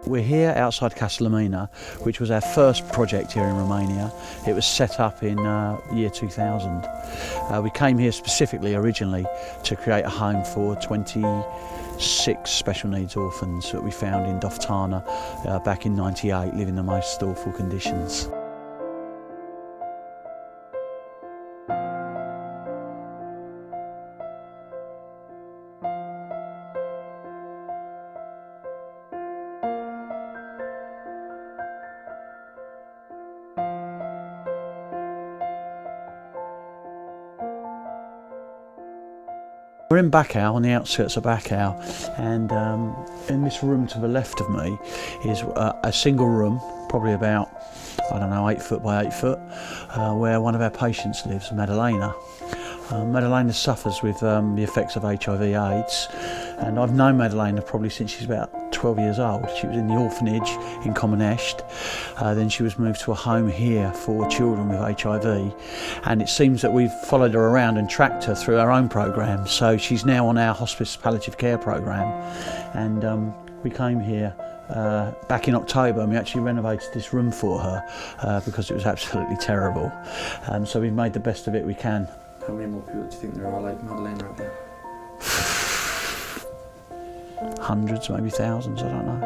We're here outside Castellamina, which was our first project here in Romania. It was set up in the year 2000. We came here specifically originally to create a home for 26 special needs orphans that we found in Doftana back in '98, living in the most awful conditions. We're in Bacau, on the outskirts of Bacau, and in this room to the left of me is a single room, probably about, I don't know, 8 foot by 8 foot, where one of our patients lives, Madalena. Madalena suffers with the effects of HIV/AIDS, and I've known Madalena probably since she's about 12 years old. She was in the orphanage in Commonest, then she was moved to a home here for children with HIV, and it seems that we've followed her around and tracked her through our own programme. So she's now on our hospice palliative care programme, and we came here back in October, and we actually renovated this room for her because it was absolutely terrible. So we've made the best of it we can. How many more people do you think there are like Madalena out there? Hundreds, maybe thousands, I don't know.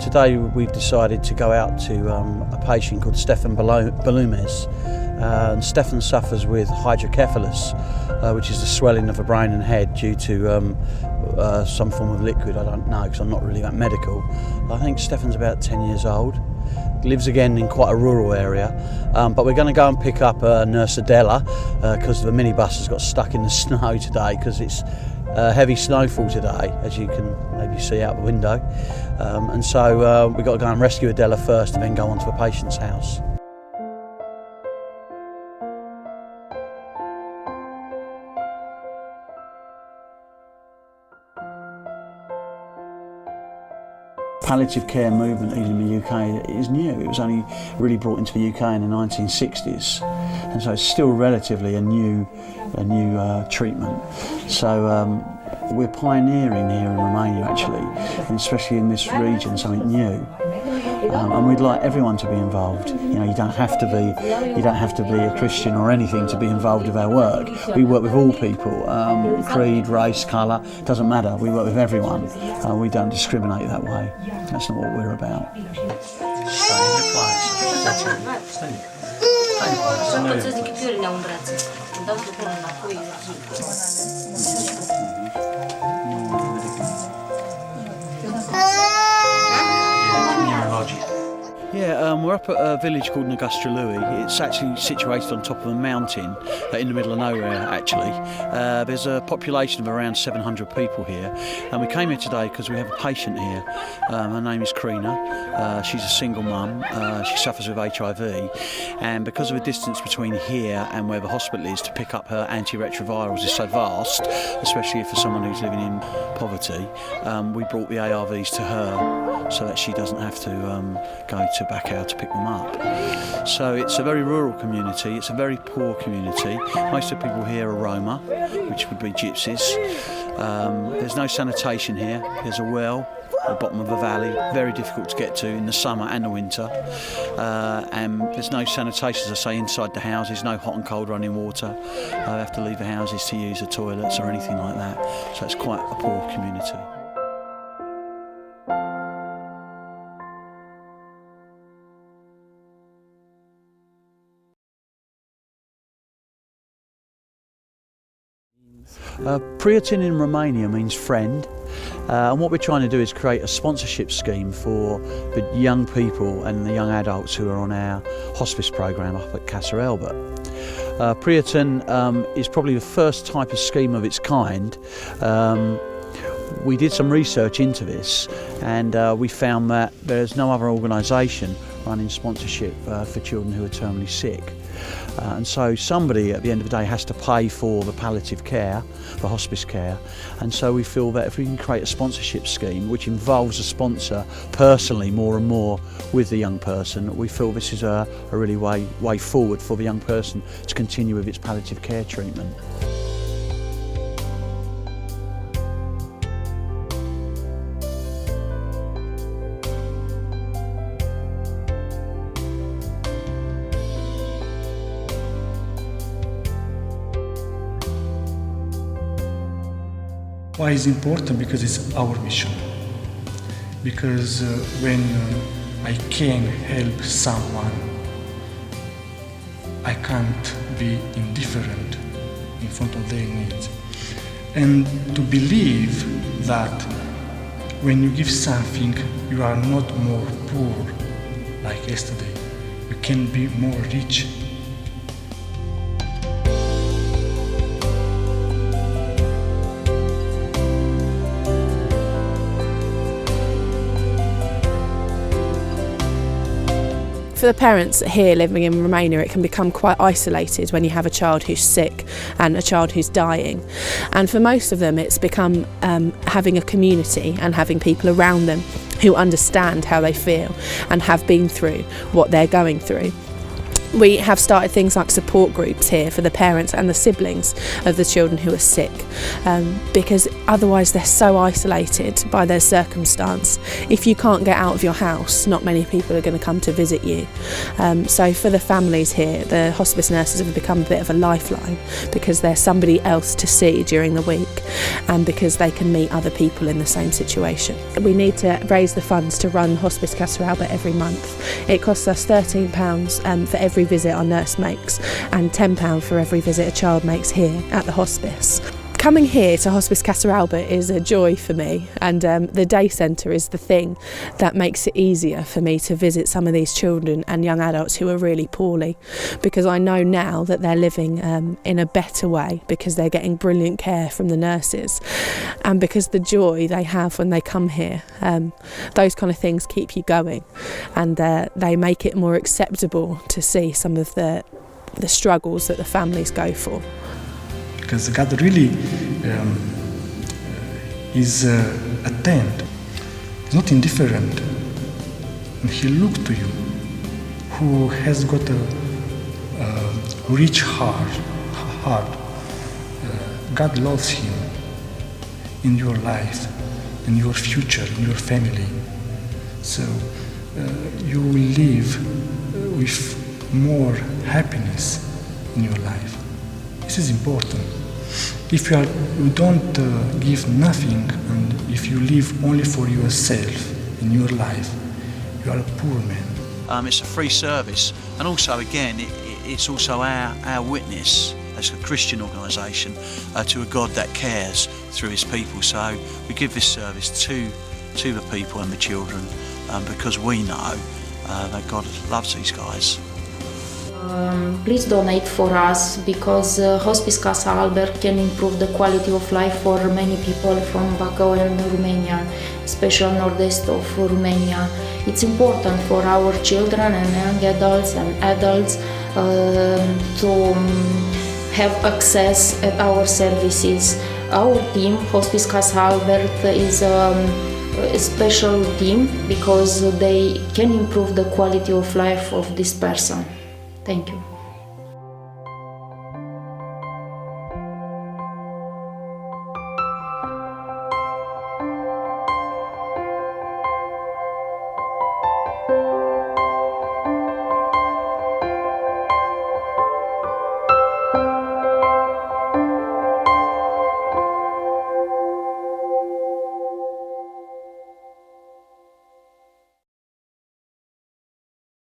Today we've decided to go out to a patient called Stefan Balumes. And Stefan suffers with hydrocephalus, which is the swelling of the brain and head due to some form of liquid. I don't know because I'm not really that medical. I think Stefan's about 10 years old. Lives again in quite a rural area, but we're going to go and pick up Nurse Adela because the minibus has got stuck in the snow today because it's heavy snowfall today, as you can maybe see out the window, and so we've got to go and rescue Adela first and then go on to a patient's house. Palliative care movement in the UK is new. It was only really brought into the UK in the 1960s, and so it's still relatively a new treatment. So we're pioneering here in Romania, actually, and especially in this region, something new. And we'd like everyone to be involved. You know, you don't have to be a Christian or anything to be involved with our work. We work with all people, creed, race, colour, doesn't matter. We work with everyone. We don't discriminate that way. That's not what we're about. Stay in your place. Stay in Yeah, we're up at a village called Năgastrălui. It's actually situated on top of a mountain in the middle of nowhere, actually. There's a population of around 700 people here, and we came here today because we have a patient here. Her name is Preiten. She's a single mum. She suffers with HIV, and because of the distance between here and where the hospital is to pick up her antiretrovirals is so vast, especially for someone who's living in poverty, we brought the ARVs to her so that she doesn't have to go to Bacau to pick them up. So it's a very rural community, it's a very poor community. Most of the people here are Roma, which would be gypsies. There's no sanitation here. There's a well at the bottom of the valley, very difficult to get to in the summer and the winter. And there's no sanitation, as I say, inside the houses, no hot and cold running water. They have to leave the houses to use the toilets or anything like that. So it's quite a poor community. Preiten in Romania means friend, and what we're trying to do is create a sponsorship scheme for the young people and the young adults who are on our hospice programme up at Casa Albert. Preiten is probably the first type of scheme of its kind. We did some research into this, and we found that there's no other organisation running sponsorship for children who are terminally sick. And so somebody at the end of the day has to pay for the palliative care, the hospice care, and so we feel that if we can create a sponsorship scheme which involves a sponsor personally more and more with the young person, we feel this is a really way forward for the young person to continue with its palliative care treatment. Why is important? Because it's our mission. Because when I can help someone, I can't be indifferent in front of their needs. And to believe that when you give something, you are not more poor like yesterday. You can be more rich. For the parents here living in Romania, it can become quite isolated when you have a child who's sick and a child who's dying. And for most of them, it's become having a community and having people around them who understand how they feel and have been through what they're going through. We have started things like support groups here for the parents and the siblings of the children who are sick, because otherwise they're so isolated by their circumstance. If you can't get out of your house, not many people are going to come to visit you. So for the families here, the hospice nurses have become a bit of a lifeline, because there's somebody else to see during the week and because they can meet other people in the same situation. We need to raise the funds to run Hospice Casa Albert every month. It costs us £13 for every visit our nurse makes and £10 for every visit a child makes here at the hospice. Coming here to Hospice Casa Albert is a joy for me, and the day centre is the thing that makes it easier for me to visit some of these children and young adults who are really poorly, because I know now that they're living in a better way, because they're getting brilliant care from the nurses, and because the joy they have when they come here, those kind of things keep you going, and they make it more acceptable to see some of the struggles that the families go for. Because God really is attentive. He's not indifferent. And He looks to you, who has got a rich heart. God loves him in your life, in your future, in your family. So you will live with more happiness in your life. This is important. If you don't give nothing, and if you live only for yourself in your life, you are a poor man. It's a free service, and also again it's also our witness as a Christian organisation to a God that cares through His people. So we give this service to the people and the children because we know that God loves these guys. Please donate for us, because Hospice Casa Albert can improve the quality of life for many people from Bacău and Romania, especially northeast of Romania. It's important for our children and young adults and adults to have access at our services. Our team, Hospice Casa Albert, is a special team because they can improve the quality of life of this person. Thank you.